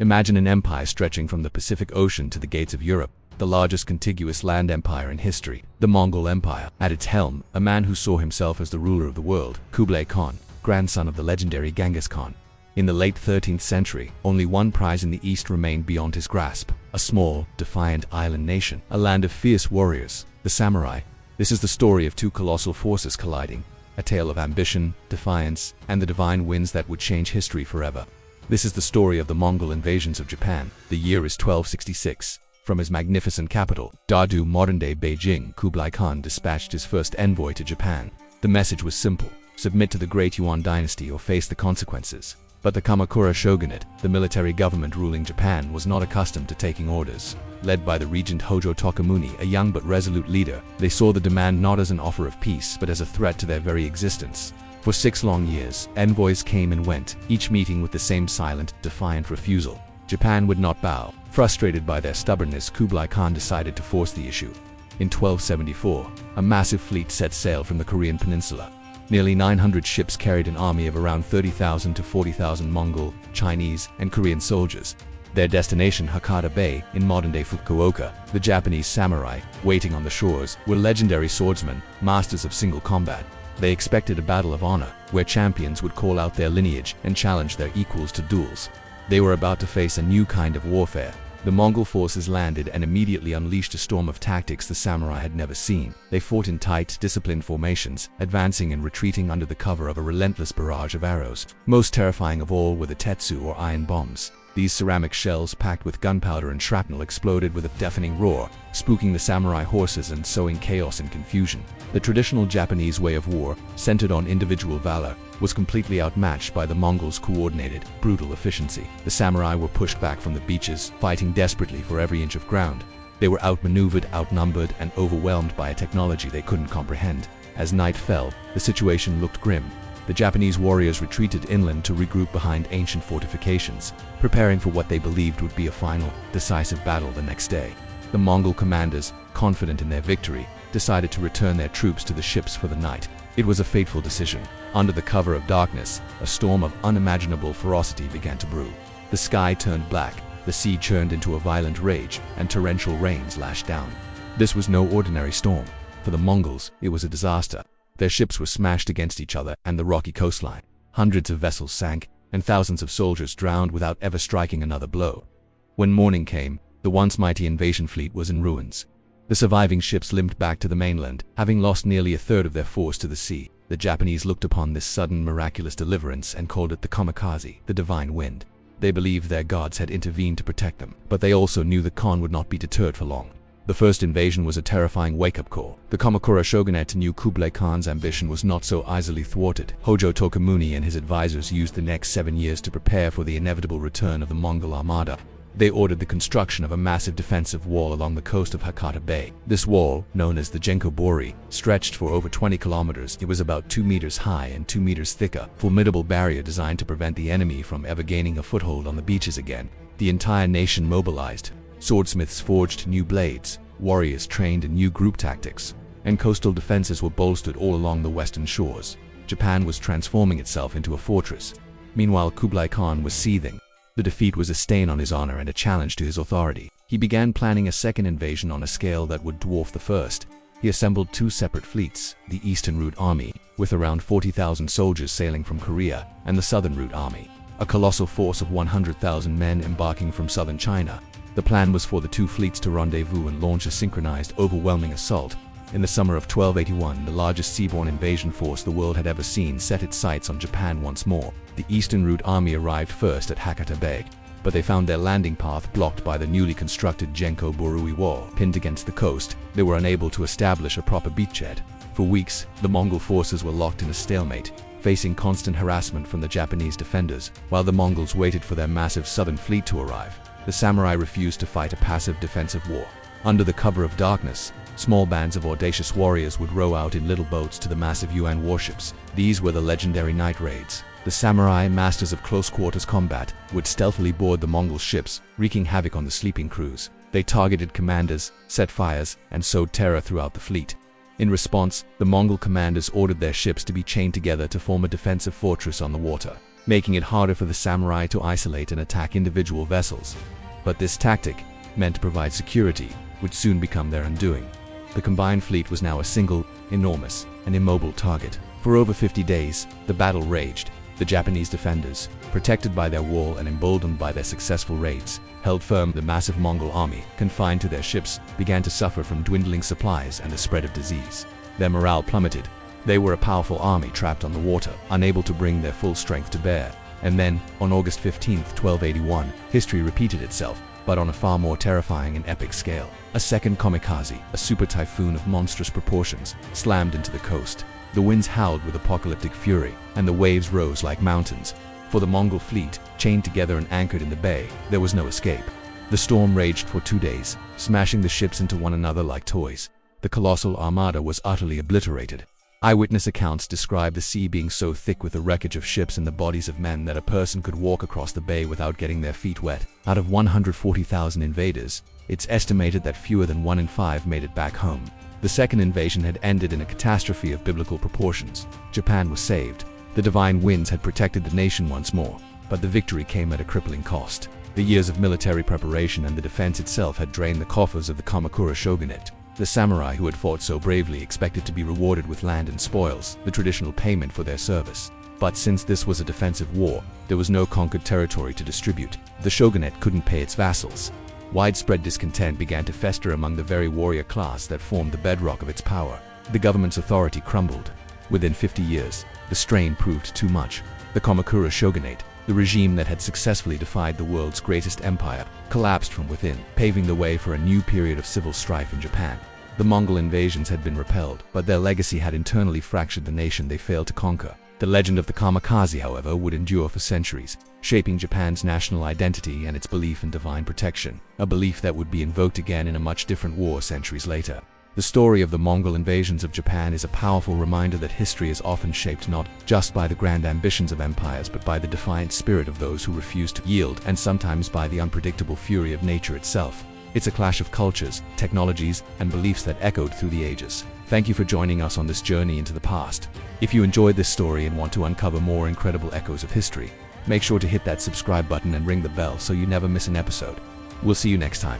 Imagine an empire stretching from the Pacific Ocean to the gates of Europe, the largest contiguous land empire in history, the Mongol Empire. At its helm, a man who saw himself as the ruler of the world, Kublai Khan, grandson of the legendary Genghis Khan. In the late 13th century, only one prize in the east remained beyond his grasp: a small, defiant island nation, a land of fierce warriors, the samurai. This is the story of two colossal forces colliding, a tale of ambition, defiance, and the divine winds that would change history forever. This is the story of the Mongol invasions of Japan. The year is 1266. From his magnificent capital, Dadu, modern-day Beijing, Kublai Khan dispatched his first envoy to Japan. The message was simple: submit to the great Yuan dynasty or face the consequences. But the Kamakura shogunate, the military government ruling Japan, was not accustomed to taking orders. Led by the regent Hojo Tokumuni, a young but resolute leader, they saw the demand not as an offer of peace but as a threat to their very existence. For 6 long years, envoys came and went, each meeting with the same silent, defiant refusal. Japan would not bow. Frustrated by their stubbornness, Kublai Khan decided to force the issue. In 1274, a massive fleet set sail from the Korean peninsula. Nearly 900 ships carried an army of around 30,000 to 40,000 Mongol, Chinese, and Korean soldiers. Their destination, Hakata Bay, in modern-day Fukuoka. The Japanese samurai, waiting on the shores, were legendary swordsmen, masters of single combat. They expected a battle of honor, where champions would call out their lineage and challenge their equals to duels. They were about to face a new kind of warfare. The Mongol forces landed and immediately unleashed a storm of tactics the samurai had never seen. They fought in tight, disciplined formations, advancing and retreating under the cover of a relentless barrage of arrows. Most terrifying of all were the tetsu, or iron bombs. These ceramic shells, packed with gunpowder and shrapnel, exploded with a deafening roar, spooking the samurai horses and sowing chaos and confusion. The traditional Japanese way of war, centered on individual valor, was completely outmatched by the Mongols' coordinated, brutal efficiency. The samurai were pushed back from the beaches, fighting desperately for every inch of ground. They were outmaneuvered, outnumbered, and overwhelmed by a technology they couldn't comprehend. As night fell, the situation looked grim. The Japanese warriors retreated inland to regroup behind ancient fortifications, preparing for what they believed would be a final, decisive battle the next day. The Mongol commanders, confident in their victory, decided to return their troops to the ships for the night. It was a fateful decision. Under the cover of darkness, a storm of unimaginable ferocity began to brew. The sky turned black, the sea churned into a violent rage, and torrential rains lashed down. This was no ordinary storm. For the Mongols, it was a disaster. Their ships were smashed against each other and the rocky coastline. Hundreds of vessels sank, and thousands of soldiers drowned without ever striking another blow. When morning came, the once mighty invasion fleet was in ruins. The surviving ships limped back to the mainland, having lost nearly a third of their force to the sea. The Japanese looked upon this sudden, miraculous deliverance and called it the Kamikaze, the divine wind. They believed their gods had intervened to protect them, but they also knew the Khan would not be deterred for long. The first invasion was a terrifying wake-up call. The Kamakura shogunate knew Kublai Khan's ambition was not so easily thwarted. Hojo Tokumuni and his advisors used the next 7 years to prepare for the inevitable return of the Mongol armada. They ordered the construction of a massive defensive wall along the coast of Hakata Bay. This wall, known as the Genkobori, stretched for over 20 kilometers. It was about 2 meters high and 2 meters thick, a formidable barrier designed to prevent the enemy from ever gaining a foothold on the beaches again. The entire nation mobilized. Swordsmiths forged new blades, warriors trained in new group tactics, and coastal defenses were bolstered all along the western shores. Japan was transforming itself into a fortress. Meanwhile, Kublai Khan was seething. The defeat was a stain on his honor and a challenge to his authority. He began planning a second invasion on a scale that would dwarf the first. He assembled 2 separate fleets, the Eastern Route Army, with around 40,000 soldiers sailing from Korea, and the Southern Route Army, a colossal force of 100,000 men embarking from southern China. The plan was for the 2 fleets to rendezvous and launch a synchronized, overwhelming assault. In the summer of 1281, the largest seaborne invasion force the world had ever seen set its sights on Japan once more. The Eastern Route Army arrived first at Hakata Bay, but they found their landing path blocked by the newly constructed Genko-Borui wall. Pinned against the coast, they were unable to establish a proper beachhead. For weeks, the Mongol forces were locked in a stalemate, facing constant harassment from the Japanese defenders, while the Mongols waited for their massive southern fleet to arrive. The samurai refused to fight a passive defensive war. Under the cover of darkness, small bands of audacious warriors would row out in little boats to the massive UN warships. These were the legendary night raids. The samurai, masters of close-quarters combat, would stealthily board the Mongol ships, wreaking havoc on the sleeping crews. They targeted commanders, set fires, and sowed terror throughout the fleet. In response, the Mongol commanders ordered their ships to be chained together to form a defensive fortress on the water. making it harder for the samurai to isolate and attack individual vessels. But this tactic, meant to provide security, would soon become their undoing. The combined fleet was now a single, enormous, and immobile target. For over 50 days, the battle raged. The Japanese defenders, protected by their wall and emboldened by their successful raids, held firm. The massive Mongol army, confined to their ships, began to suffer from dwindling supplies and the spread of disease. Their morale plummeted. They were a powerful army trapped on the water, unable to bring their full strength to bear. And then, on August 15, 1281, history repeated itself, but on a far more terrifying and epic scale. A second Kamikaze, a super typhoon of monstrous proportions, slammed into the coast. The winds howled with apocalyptic fury, and the waves rose like mountains. For the Mongol fleet, chained together and anchored in the bay, there was no escape. The storm raged for 2 days, smashing the ships into one another like toys. The colossal armada was utterly obliterated. Eyewitness accounts describe the sea being so thick with the wreckage of ships and the bodies of men that a person could walk across the bay without getting their feet wet. Out of 140,000 invaders, it's estimated that fewer than 1 in 5 made it back home. The second invasion had ended in a catastrophe of biblical proportions. Japan was saved. The divine winds had protected the nation once more, but the victory came at a crippling cost. The years of military preparation and the defense itself had drained the coffers of the Kamakura shogunate. The samurai who had fought so bravely expected to be rewarded with land and spoils, the traditional payment for their service. But since this was a defensive war, there was no conquered territory to distribute. The shogunate couldn't pay its vassals. Widespread discontent began to fester among the very warrior class that formed the bedrock of its power. The government's authority crumbled. Within 50 years, the strain proved too much. The Kamakura shogunate, the regime that had successfully defied the world's greatest empire, collapsed from within, paving the way for a new period of civil strife in Japan. The Mongol invasions had been repelled, but their legacy had internally fractured the nation they failed to conquer. The legend of the Kamikaze, however, would endure for centuries, shaping Japan's national identity and its belief in divine protection, a belief that would be invoked again in a much different war centuries later. The story of the Mongol invasions of Japan is a powerful reminder that history is often shaped not just by the grand ambitions of empires but by the defiant spirit of those who refuse to yield, and sometimes by the unpredictable fury of nature itself. It's a clash of cultures, technologies, and beliefs that echoed through the ages. Thank you for joining us on this journey into the past. If you enjoyed this story and want to uncover more incredible echoes of history, make sure to hit that subscribe button and ring the bell so you never miss an episode. We'll see you next time.